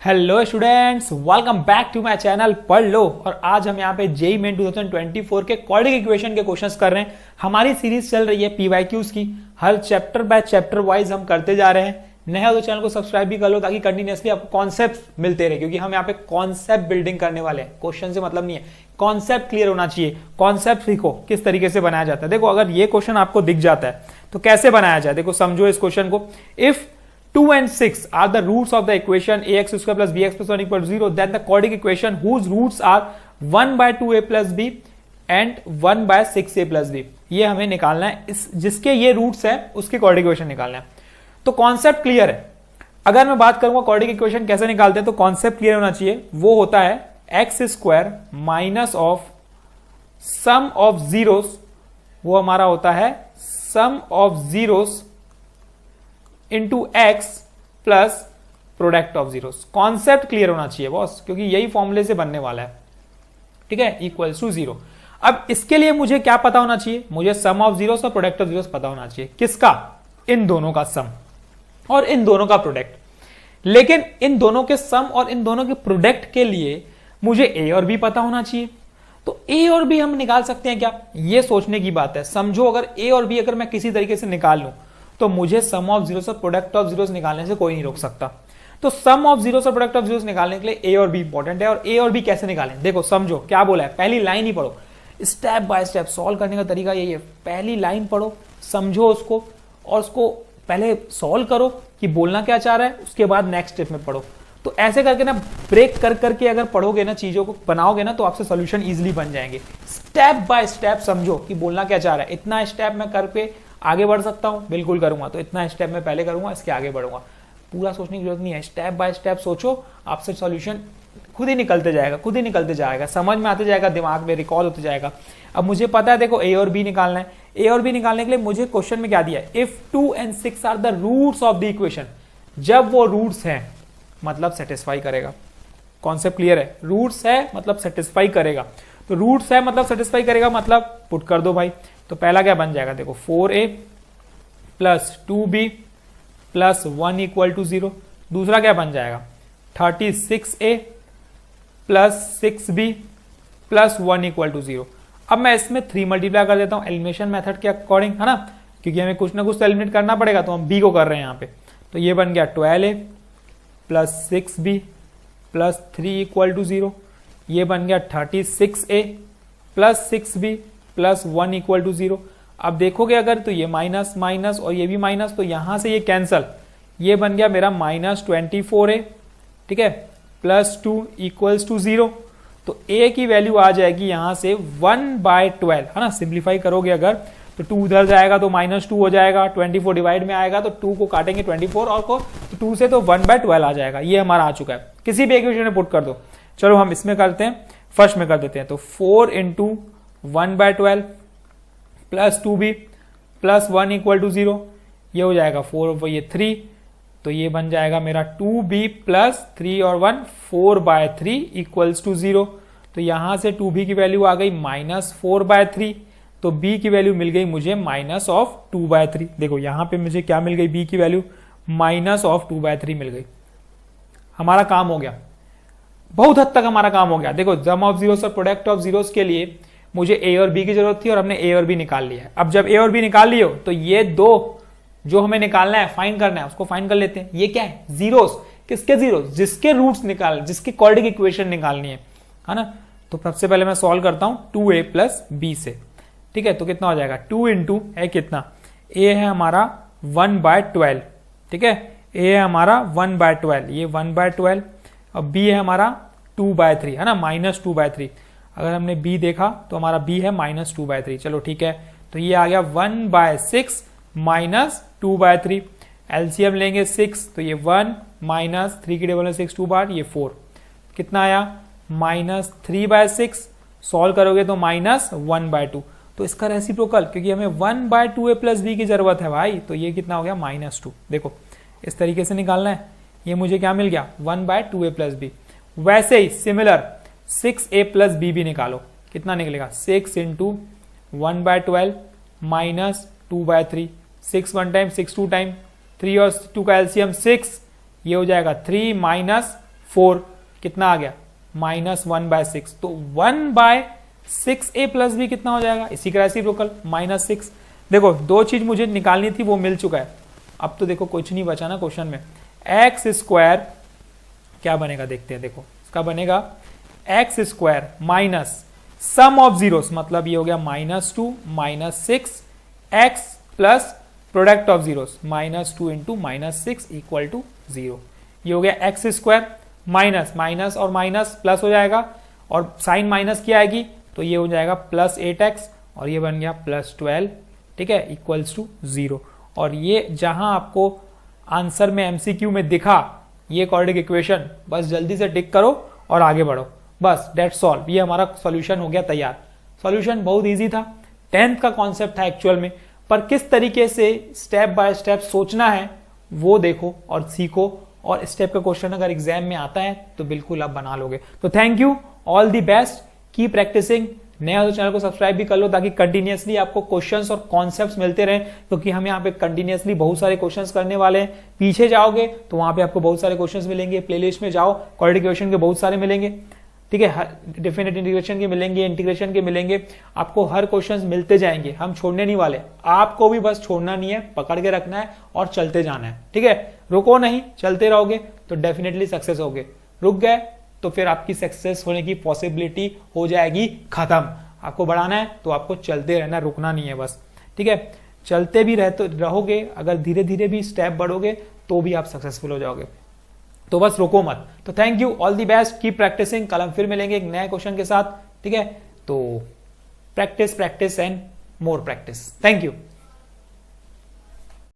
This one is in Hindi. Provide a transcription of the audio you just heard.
Hello students, welcome back to my channel पढ़ लो। और आज हम यहाँ पे जेईई मेन 2024 के क्वाड्रेटिक इक्वेशन के क्वेश्चंस कर रहे हैं। हमारी सीरीज चल रही है पीवाईक्यूज की। हर चैप्टर बाय चैप्टर वाइज हम करते जा रहे हैं। नया तो चैनल को सब्सक्राइब भी कर लो ताकि कंटिन्यूअसली आपको कॉन्सेप्ट मिलते रहे, क्योंकि हम यहाँ पे कॉन्सेप्ट बिल्डिंग करने वाले हैं। क्वेश्चन से मतलब नहीं है, कॉन्सेप्ट क्लियर होना चाहिए। कॉन्सेप्ट सीखो किस तरीके से बनाया जाता है। देखो, अगर ये क्वेश्चन आपको दिख जाता है तो कैसे बनाया जाए, देखो समझो इस क्वेश्चन को। If 2 and 6 are the roots of the equation ax square plus bx plus 1 equal to 0, then the quadratic equation whose roots are 1 by 2a plus b and 1 by 6a plus b, ये हमें निकालना है। इस जिसके ये रूट्स है उसके क्वाड्रेटिक इक्वेशन निकालना है। तो कॉन्सेप्ट क्लियर है। अगर मैं बात करूंगा क्वाड्रेटिक इक्वेशन कैसे निकालते हैं, तो कॉन्सेप्ट क्लियर होना चाहिए। वो होता है x square minus of sum of zeros, वो हमारा होता है sum of zeros into x plus product of zeros. Concept clear होना चाहिए बॉस, क्योंकि यही फॉर्मूले से बनने वाला है। ठीक है, इक्वल्स टू 0। अब इसके लिए मुझे क्या पता होना चाहिए, मुझे सम ऑफ जीरोस और प्रोडक्ट ऑफ जीरोस पता होना चाहिए। किसका? इन दोनों का सम और इन दोनों का प्रोडक्ट। लेकिन इन दोनों के सम और इन दोनों के प्रोडक्ट के लिए मुझे ए और बी पता होना चाहिए। तो ए और बी हम निकाल सकते हैं क्या, ये सोचने की बात है। समझो, अगर ए और बी अगर मैं किसी तरीके से निकाल लूं तो मुझे सम ऑफ जीरोस और प्रोडक्ट ऑफ जीरोस निकालने से कोई नहीं रोक सकता। तो सम ऑफ जीरोस और प्रोडक्ट ऑफ जीरोस निकालने के लिए ए और बी इंपॉर्टेंट है। और ए और बी कैसे निकालें, देखो समझो क्या बोला है। पहली लाइन ही पढ़ो, स्टेप बाय स्टेप सॉल्व करने का तरीका यही है। पहली लाइन पढ़ो, समझो उसको, और उसको पहले सॉल्व करो कि बोलना क्या चाह रहा है, उसके बाद नेक्स्ट स्टेप में पढ़ो। तो ऐसे करके ना ब्रेक कर करके अगर पढ़ोगे ना, चीजों को बनाओगे ना, तो आपसे सोल्यूशन इजीली बन जाएंगे। स्टेप बाय स्टेप समझो कि बोलना क्या चाह रहा है। इतना स्टेप मैं करके आगे बढ़ सकता हूं, बिल्कुल करूंगा। तो इतना स्टेप मैं पहले करूंगा, इसके आगे बढ़ूंगा। पूरा सोचने की जरूरत नहीं है, स्टेप बाय स्टेप सोचो, आपसे सॉल्यूशन खुद ही निकलते जाएगा, खुद ही निकलते जाएगा, समझ में आते जाएगा, दिमाग में रिकॉल होते जाएगा। अब मुझे पता है, देखो ए और बी निकालना है। ए और बी निकालने के लिए मुझे क्वेश्चन में क्या दिया है, if 2 and 6 are the roots of the equation. जब वो रूट्स हैं मतलब सेटिस्फाई करेगा। कॉन्सेप्ट क्लियर है, रूट्स है मतलब सेटिस्फाई करेगा। तो रूट्स है मतलब सेटिस्फाई करेगा, मतलब पुट कर दो भाई। तो पहला क्या बन जाएगा, देखो 4a plus 2b plus 1 equal to 0। दूसरा क्या बन जाएगा, 36a plus 6b plus 1 equal to 0। अब मैं इसमें 3 मल्टीप्लाई कर देता हूं एलिमिनेशन मेथड के अकॉर्डिंग, है ना, क्योंकि हमें कुछ ना कुछ तो एलिमिनेट करना पड़ेगा। तो हम b को कर रहे हैं यहाँ पे। तो ये बन गया 12a plus 6b plus 3 equal to 0। ये बन गया 36a plus 6b plus 1 equal to 0। अब देखोगे अगर तो ये माइनस माइनस और ये भी माइनस, तो यहां से ये कैंसल। ये बन गया मेरा -24a, ठीक है, प्लस 2 इक्वल्स टू 0। तो a की वैल्यू आ जाएगी यहां से 1/12, है ना। सिंप्लीफाई करोगे अगर तो 2 उधर जाएगा तो -2 हो जाएगा, 24 डिवाइड में आएगा तो 2 को काटेंगे 24 और को, तो 2 से तो 1/12 आ जाएगा। ये हमारा आ चुका है, किसी भी इक्वेशन में पुट कर दो। चलो हम इसमें करते हैं, फर्स्ट में कर देते हैं। तो 4 into 1/12 plus 2b plus 1 equal to 0। ये हो जाएगा 4 ये 3, तो ये बन जाएगा मेरा 2b प्लस 3 और 1 4/3 इक्वल्स टू 0। तो यहां से 2b की वैल्यू आ गई -4/3, तो b की वैल्यू मिल गई मुझे -2/3। देखो यहां पे मुझे क्या मिल गई, b की वैल्यू -2/3 मिल गई। हमारा काम हो गया, बहुत हद तक हमारा काम हो गया। देखो सम ऑफ जीरोस और प्रोडक्ट ऑफ जीरोस के लिए मुझे ए और बी की जरूरत थी और हमने ए और बी निकाल लिया है। अब जब ए और बी निकाल लियो तो ये दो जो हमें निकालना है, फाइंड करना है, उसको फाइंड कर लेते हैं। ये क्या है, जीरोस। किसके जीरोस, जिसके रूट्स निकाल, जिसकी क्वाड्रेटिक इक्वेशन निकालनी है ना। तो सबसे पहले मैं सॉल्व करता हूं 2a प्लस b से। ठीक है, तो कितना हो जाएगा, 2 इंटू है कितना, a है हमारा 1/12, ठीक है, a है हमारा 1/12, ये 1/12 और b है हमारा 2/3, है ना, -2/3। अगर हमने b देखा तो हमारा b है -2/3। चलो ठीक है, तो ये आ गया 1/6 -2/3। एलसीएम लेंगे 6, तो ये 1 माइनस 3 की टेबल में 6 2 बार, ये 4, कितना आया -3/6। सॉल्व करोगे तो -1/2। तो इसका रेसिप्रोकल, क्योंकि हमें 1/2a प्लस b की जरूरत है भाई, तो ये कितना हो गया -2। देखो इस तरीके से निकालना है। ये मुझे क्या मिल गया, 1/2a प्लस b। वैसे ही सिमिलर 6a प्लस b भी निकालो, कितना निकलेगा, 6 इंटू 1/12 माइनस 2/3, 6 1 टाइम 6 2 टाइम, 3 और 2 का एलसीएम 6, ये हो जाएगा 3 माइनस 4 कितना आ गया -1/6, तो 1/6a प्लस बी कितना हो जाएगा, इसी का रेसिप्रोकल -6। देखो दो चीज मुझे निकालनी थी वो मिल चुका है, अब तो देखो कुछ नहीं बचा ना क्वेश्चन में। एक्स स्क्वायर क्या बनेगा देखते हैं, देखो इसका बनेगा x² minus sum of zeros, मतलब ये हो गया -2 -6 x plus product of zeros -2 into -6 equal to 0। ये हो गया x² माइनस माइनस और माइनस प्लस हो जाएगा, और साइन माइनस की आएगी तो ये हो जाएगा +8x, और ये बन गया +12, ठीक है, इक्वल्स टू 0। और ये जहां आपको आंसर में MCQ में दिखा ये क्वाड्रेटिक इक्वेशन, बस जल्दी से टिक करो और आगे बढ़ो, बस डेट्स ऑल। ये हमारा सॉल्यूशन हो गया तैयार। सॉल्यूशन बहुत इजी था, 10th का कॉन्सेप्ट था एक्चुअल में, पर किस तरीके से स्टेप बाय स्टेप सोचना है वो देखो और सीखो, और स्टेप का क्वेश्चन अगर एग्जाम में आता है तो बिल्कुल आप बना लोगे। तो thank you, all the best, keep practising. नया तो चैनल को सब्सक्राइब भी कर लो ताकि कंटिन्यूअसली आपको क्वेश्चंस और कॉन्सेप्ट्स मिलते रहें, क्योंकि हम यहाँ पे कंटिन्यूअसली बहुत सारे क्वेश्चंस करने वाले हैं। पीछे जाओगे तो वहां पे आपको बहुत सारे क्वेश्चंस मिलेंगे, प्लेलिस्ट में जाओ क्वाड्रेटिक इक्वेशन के बहुत सारे मिलेंगे, ठीक है, डेफिनेट इंटीग्रेशन के मिलेंगे, इंटीग्रेशन के मिलेंगे, आपको हर क्वेश्चंस मिलते जाएंगे, हम छोड़ने नहीं वाले। आपको भी बस छोड़ना नहीं है, पकड़ के रखना है और चलते जाना है, ठीक है, रुको नहीं, चलते रहोगे तो डेफिनेटली सक्सेस होगे। रुक गए तो फिर आपकी सक्सेस होने की पॉसिबिलिटी हो जाएगी खत्म। आपको बढ़ाना है तो आपको चलते रहना, रुकना नहीं है बस, ठीक है, चलते भी रहोगे, अगर धीरे धीरे भी स्टेप बढ़ोगे तो भी आप सक्सेसफुल हो जाओगे, तो बस रोको मत। तो thank you, all the best, keep practising. कल हम फिर मिलेंगे एक नए क्वेश्चन के साथ, ठीक है, तो practice practice and more practice. Thank you.